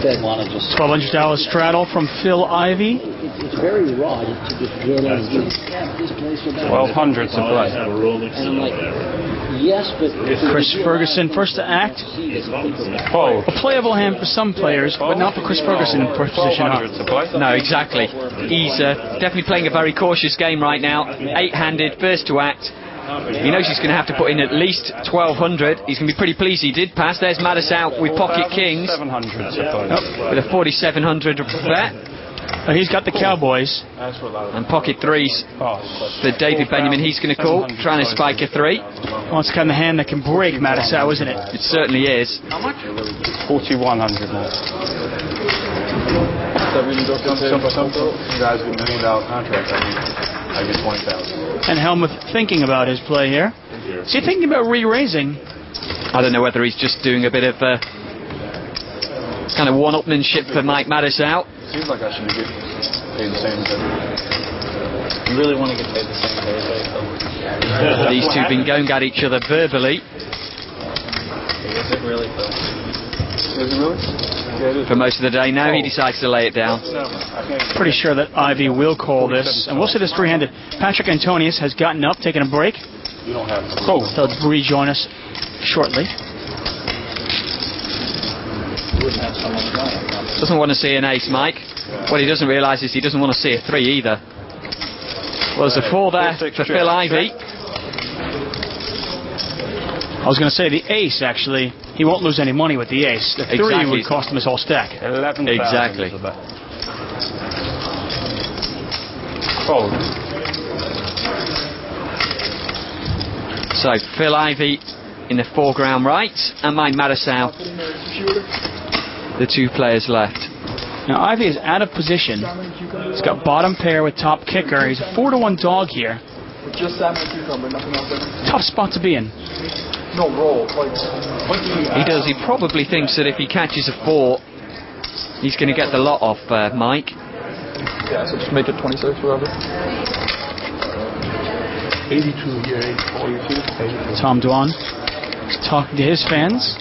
$1,200 straddle from Phil Ivey. It's very raw to just get in. $1,200 to play. And I'm like, yes, but Chris Ferguson first to act. Fold. A playable hand for some players, but not for Chris Ferguson in first position. $1,200 to play. No, exactly. He's definitely playing a very cautious game right now. 8-handed, first to act. He knows he's going to have to put in at least 1,200. He's going to be pretty pleased he did pass. There's Matusow with pocket kings. $700 to play. With a 4,700 bet. He's got the Cowboys. And pocket threes for David Benjamin. He's going to call, trying to spike a 3. Well, it's kind of the hand that can break Matusow, isn't it? It certainly is. How much? $4,100 now. Some guys with $1 million contracts. I get 20,000. And Helmuth thinking about his play here. Is he thinking about re-raising? I don't know whether he's just doing a bit of kind of one-upmanship for Mike Matusow. Seems like I should get paid the same as everybody. You really want to get paid the same as everybody? These two have been going at each other verbally. Is it really, Phil? Is it really? Yeah, it is. For most of the day. Now he decides to lay it down. Pretty sure that Ivey will call this. And we'll see this three-handed. Patrick Antonius has gotten up, taken a break. You don't have to. Cool. He'll rejoin us shortly. Doesn't want to see an ace, Mike. What he doesn't realise is he doesn't want to see a 3 either. Well, there's a 4 there for Phil Ivey. I was going to say the ace, actually. He won't lose any money with the ace. The 3 Exactly. would cost him his whole stack. 11,000. Exactly. Fold. So Phil Ivey in the foreground right, and Mike Matusow, the 2 players left. Now Ivey is out of position. He's got bottom pair with top kicker. He's a 4-to-1 dog here. Tough spot to be in. He does. He probably thinks that if he catches a 4, he's going to get the lot off Mike. Yeah, so just make it 26 or whatever. 82 here, 42. Tom Dwan is talking to his fans.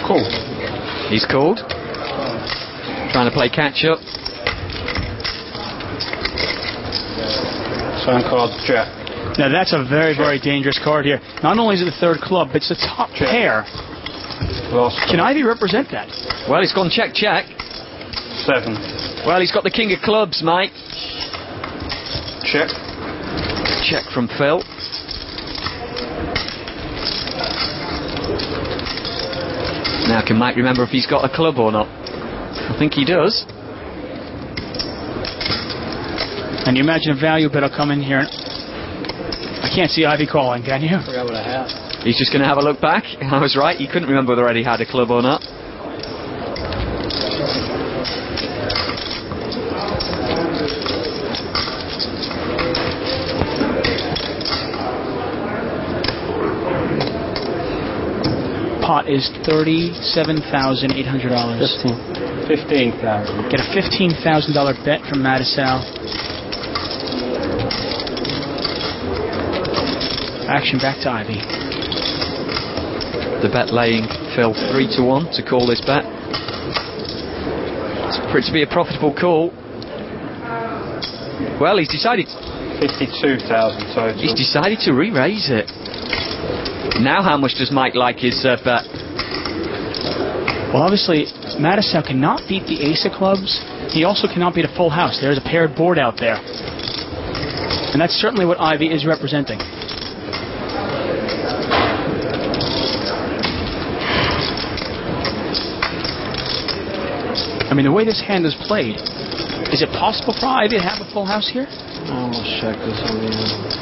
Cool. He's called. Trying to play catch up. Sign card, Jack. Now that's a very, very dangerous card here. Not only is it the 3rd club, but it's the top pair. Lost. Can Ivey represent that? Well, he's gone check, check. 7. Well, he's got the king of clubs, Mike. Check. Check from Phil. Now, can Mike remember if he's got a club or not? I think he does. And you imagine a value bet will come in here. I can't see Ivey calling, can you? I forgot what I have. He's just going to have a look back. I was right. He couldn't remember whether he had a club or not. Pot is $37,800. 15,000. Get a $15,000 bet from Matusow. Action back to Ivey. The bet laying Phil 3-1 to call this bet. It's for it to be a profitable call. Well, he's decided. 52,000 total. He's decided to re-raise it. Now, how much does Mike like his bet? Well, obviously, Matusow cannot beat the ace of clubs. He also cannot beat a full house. There's a paired board out there. And that's certainly what Ivey is representing. I mean, the way this hand is played, is it possible for Ivey to have a full house here? I'll check this one.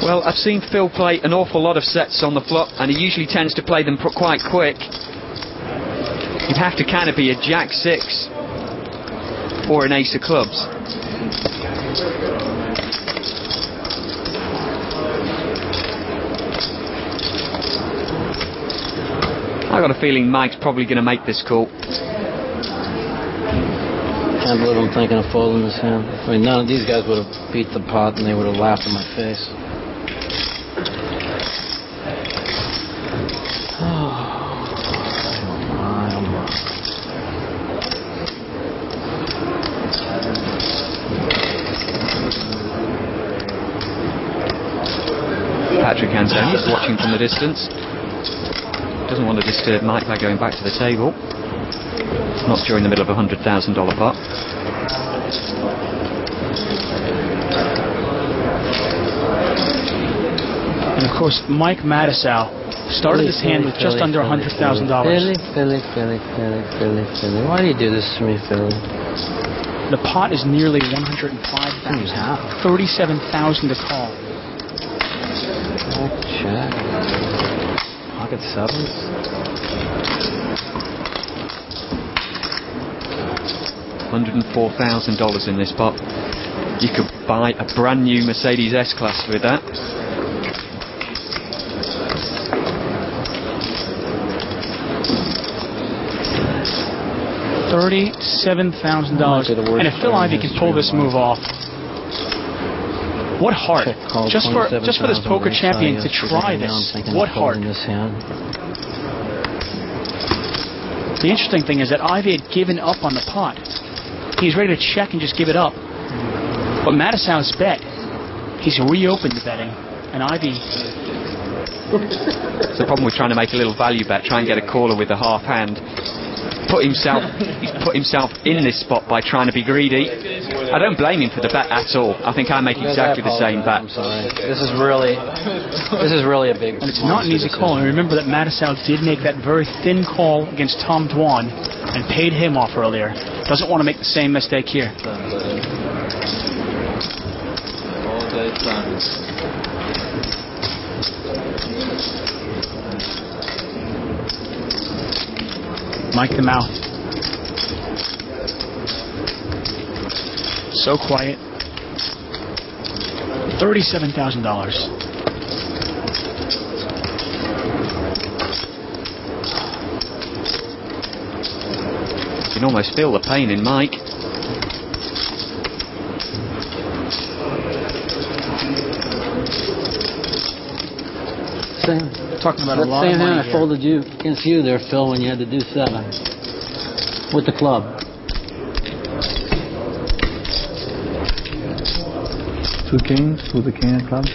Well, I've seen Phil play an awful lot of sets on the flop, and he usually tends to play them quite quick. You'd have to kind of be a Jack-6 or an ace of clubs. I've got a feeling Mike's probably going to make this call. Can't believe I'm thinking of folding this hand. I mean, none of these guys would have beat the pot and they would have laughed in my face. Patrick Antonius watching from the distance. Doesn't want to disturb Mike by going back to the table. Not during the middle of a $100,000 pot. And of course, Mike Matusow started his hand with just under $100,000. Philly. Why do you do this to me, Philly? The pot is nearly $105,000. $37,000 to call. Check. Pocket sevens. $104,000 in this pot. You could buy a brand new Mercedes S-Class with that. $37,000. And if Phil Ivey can pull this move off, what heart! Just for this poker champion to try this. What heart! The interesting thing is that Ivey had given up on the pot. He's ready to check and just give it up. But Matusow's bet. He's reopened the betting, and Ivey. It's the problem with trying to make a little value bet. Try and get a caller with a half hand. He's put himself in this spot by trying to be greedy. I don't blame him for the bet at all. I think I make exactly the same bet. I'm sorry. This is really a big. And it's not an easy call. And remember that Matusow did make that very thin call against Tom Dwan and paid him off earlier. Doesn't want to make the same mistake here. All day fun. Mike the Mouth. So quiet. $37,000. You can almost feel the pain in Mike. Talking about a lot same of hand money I here. folded you against you there, Phil, when you had to do 7 with the club. Two kings with the king of clubs.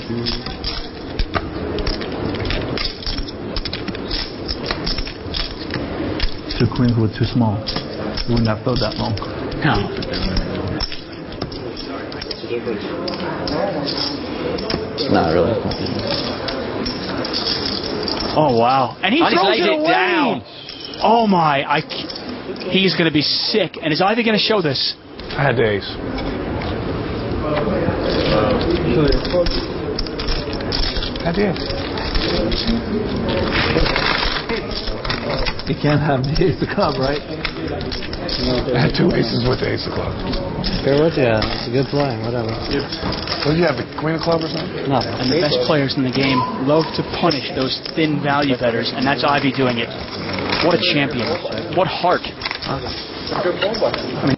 Two queens were too small. You wouldn't have thought that long. No. Not really. Oh, wow. And he And he's throws laid it it away. down. Oh, my. He's going to be sick. And is Ivey going to show this? I had the ace. Had the ace. You can't have the ace of club, right? I had two aces with the ace of club. Fair with you. It's a good play. Whatever. What did you have, the queen of club or something? No. And the best players in the game love to punish those thin value bettors, and that's Ivey doing it. What a champion. What heart. I mean,